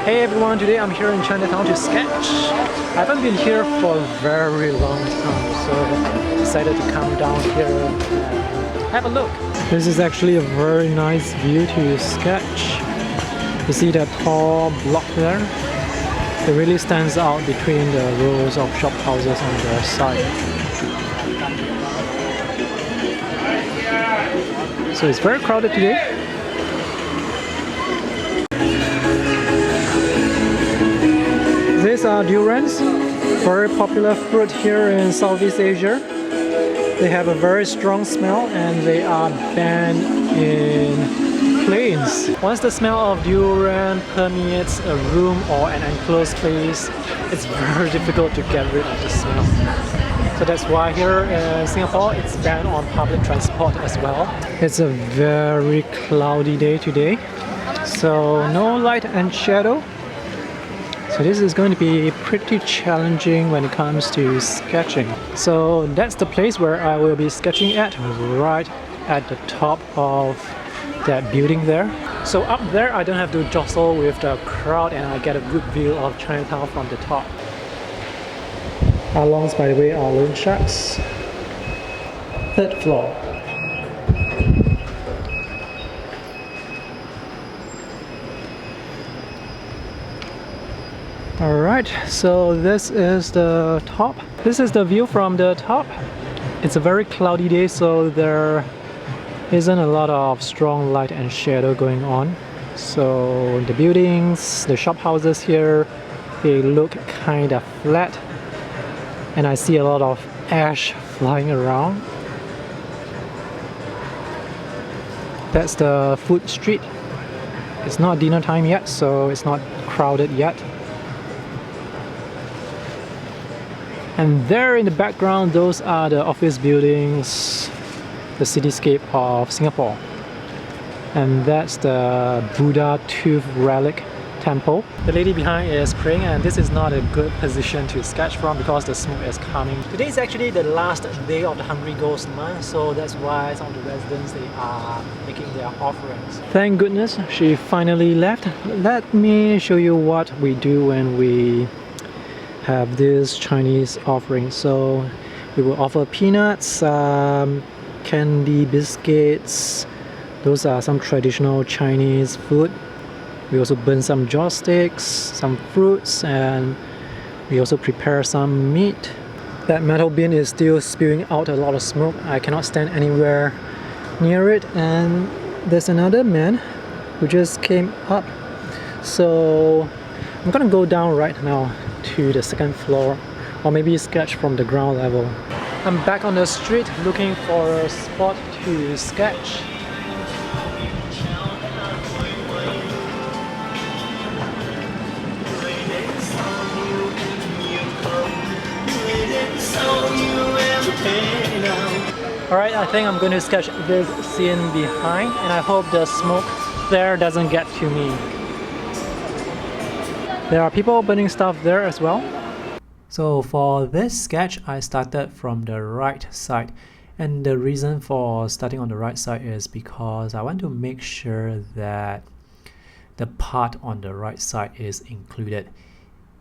Hey everyone, today I'm here in Chinatown to sketch. I haven't been here for a very long time, so decided to come down here and have a look. This is actually a very nice view to sketch. You see that tall block there? It really stands out between the rows of shop houses on the side. So it's very crowded today. These are durians, very popular fruit here in Southeast Asia. They have a very strong smell and they are banned in planes. Once the smell of durian permeates a room or an enclosed space, it's very difficult to get rid of the smell. So that's why here in Singapore it's banned on public transport as well. It's a very cloudy day today, so no light and shadow. So this is going to be pretty challenging when it comes to sketching. So that's the place where I will be sketching at, right at the top of that building there. So up there I don't have to jostle with the crowd and I get a good view of Chinatown from the top. Along, by the way, are loan sharks. Third floor. Alright, so this is the top. This is the view from the top. It's a very cloudy day, so there isn't a lot of strong light and shadow going on. So the buildings, the shop houses here, they look kind of flat. And I see a lot of ash flying around. That's the food street. It's not dinner time yet, so it's not crowded yet. And there in the background, those are the office buildings, the cityscape of Singapore. And that's the Buddha Tooth Relic Temple. The lady behind is praying, and this is not a good position to sketch from because the smoke is coming. Today is actually the last day of the Hungry Ghost month, so that's why some of the residents, they are making their offerings. Thank goodness she finally left. Let me show you what we do when we have this Chinese offering. So we will offer peanuts, candy, biscuits. Those are some traditional Chinese food. We also burn some joysticks, some fruits, and we also prepare some meat. That metal bin is still spewing out a lot of smoke. I cannot stand anywhere near it. And there's another man who just came up. So I'm gonna go down right now to the second floor, or maybe sketch from the ground level. I'm back on the street looking for a spot to sketch. Alright, I think I'm going to sketch this scene behind, and I hope the smoke there doesn't get to me. There are people burning stuff there as well. So for this sketch, I started from the right side. And the reason for starting on the right side is because I want to make sure that the part on the right side is included.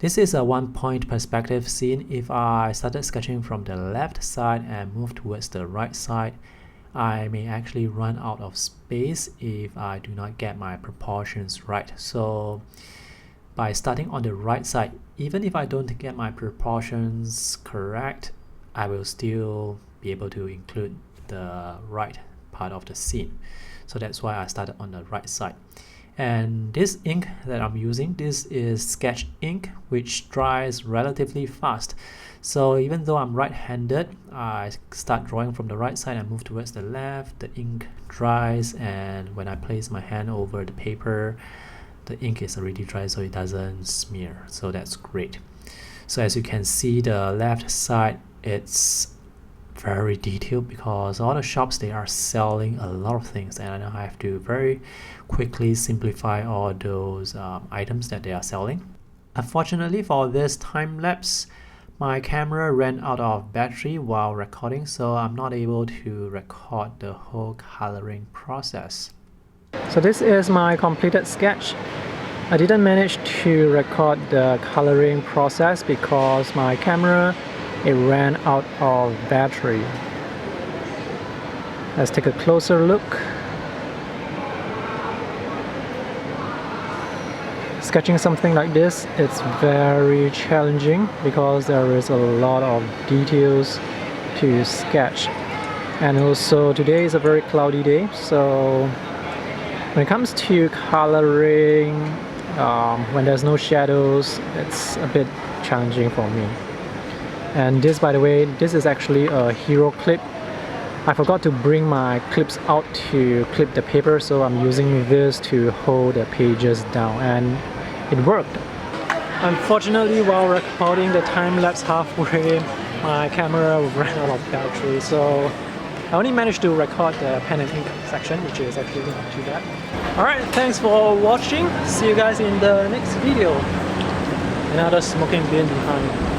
This is a one-point perspective scene. If I started sketching from the left side and move towards the right side, I may actually run out of space if I do not get my proportions right. So by starting on the right side, even if I don't get my proportions correct, I will still be able to include the right part of the scene. So that's why I started on the right side. And this ink that I'm using, this is SketchINK, which dries relatively fast. So even though I'm right-handed, I start drawing from the right side and move towards the left, the ink dries, and when I place my hand over the paper, the ink is already dry, so it doesn't smear. So that's great. So as you can see, the left side, it's very detailed because all the shops, they are selling a lot of things, and I have to very quickly simplify all those items that they are selling. Unfortunately for this time lapse, my camera ran out of battery while recording, so I'm not able to record the whole coloring process. So this is my completed sketch. I didn't manage to record the coloring process because my camera, it ran out of battery. Let's take a closer look. Sketching something like this, it's very challenging because there is a lot of details to sketch. And also today is a very cloudy day, so when it comes to coloring, when there's no shadows, it's a bit challenging for me. And this, by the way, this is actually a hero clip. I forgot to bring my clips out to clip the paper, so I'm using this to hold the pages down, and it worked. Unfortunately, while recording the time-lapse halfway, my camera ran out of battery, so I only managed to record the pen and ink section, which is actually not too bad. Alright, thanks for watching. See you guys in the next video. Another smoking bin behind.